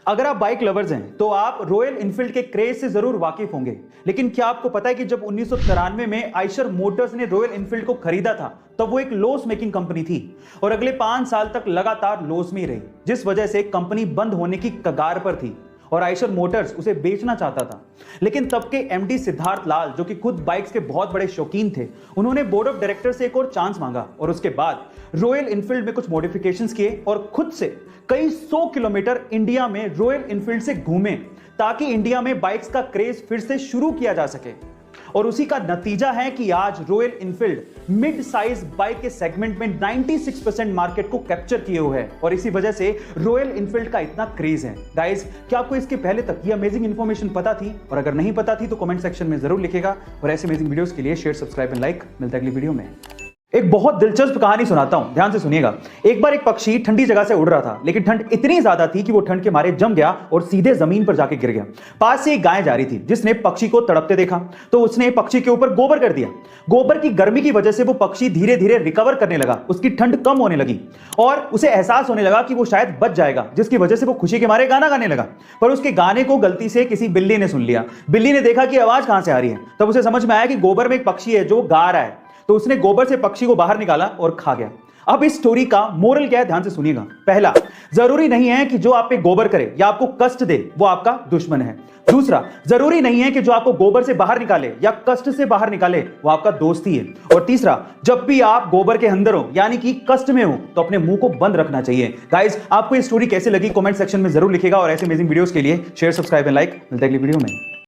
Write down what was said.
अगर आप bike lovers हैं तो आप रॉयल इनफील्ड के क्रेज से जरूर वाकिफ होंगे, लेकिन क्या आपको पता है कि जब 1993 में आइशर मोटर्स ने रॉयल इनफील्ड को खरीदा था तब वो एक लॉस मेकिंग कंपनी थी और अगले 5 साल तक लगातार लॉस में ही रही, जिस वजह से कंपनी बंद होने की कगार पर थी और आइशर मोटर्स उसे बेचना चाहता था। लेकिन तब के एमडी सिद्धार्थ लाल, जो कि खुद बाइक्स के बहुत बड़े शौकीन थे, उन्होंने बोर्ड ऑफ डायरेक्टर से एक और चांस मांगा और उसके बाद रॉयल इनफील्ड में कुछ मॉडिफिकेशंस किए और खुद से कई 100 किलोमीटर इंडिया में रॉयल इनफील्ड से घूमे ताकि इंडिया में बाइक्स का क्रेज फिर से शुरू किया जा सके। और उसी का नतीजा है कि आज royal Enfield mid size bike के सेगमेंट में 96% मार्केट को कैप्चर किए हुए है और इसी वजह से रॉयल इनफील्ड का इतना क्रेज है। गाइस, क्या आपको इसके पहले तक ये अमेजिंग इंफॉर्मेशन पता थी? और अगर नहीं पता थी तो कमेंट सेक्शन में जरूर लिखेगा और ऐसे अमेजिंग वीडियोस के लिए शेयर, सब्सक्राइब एंड लाइक। मिलता है अगली वीडियो में। एक बहुत दिलचस्प कहानी सुनाता हूं, ध्यान से सुनिएगा। एक बार एक पक्षी ठंडी जगह से उड़ रहा था, लेकिन ठंड इतनी ज्यादा थी कि वो ठंड के मारे जम गया और सीधे जमीन पर जाके गिर गया। पास से एक गाय जा रही थी जिसने पक्षी को तड़पते देखा तो उसने पक्षी के ऊपर गोबर कर दिया। गोबर की गर्मी की वजह से वो पक्षी धीरे धीरे रिकवर करने लगा, उसकी ठंड कम होने लगी और उसे एहसास होने लगा कि वो शायद बच जाएगा, जिसकी वजह से वो खुशी के मारे गाना गाने लगा। पर उसके गाने को गलती से किसी बिल्ली ने सुन लिया। बिल्ली ने देखा कि आवाज कहां से आ रही है, तब उसे समझ में आया कि गोबर में एक पक्षी है जो गा रहा है, तो उसने गोबर से पक्षी को बाहर निकाला और खा गया। अब इस स्टोरी का मोरल क्या है, ध्यान से सुनिएगा। पहला, जरूरी नहीं है कि जो आप पे गोबर करे या आपको कष्ट दे वो आपका दुश्मन है। दूसरा, जरूरी नहीं है कि जो आपको गोबर से बाहर निकाले या कष्ट से बाहर निकाले वो आपका दोस्त ही है। और तीसरा, जब भी आप गोबर के अंदर हो यानी कि कष्ट में हो तो अपने मुंह को बंद रखना चाहिए। गाइस, आपको ये स्टोरी कैसे लगी कमेंट सेक्शन में जरूर लिखेगा और ऐसे अमेजिंग वीडियोस के लिए शेयर, सब्सक्राइब एंड लाइक। मिलते हैं अगली वीडियो में।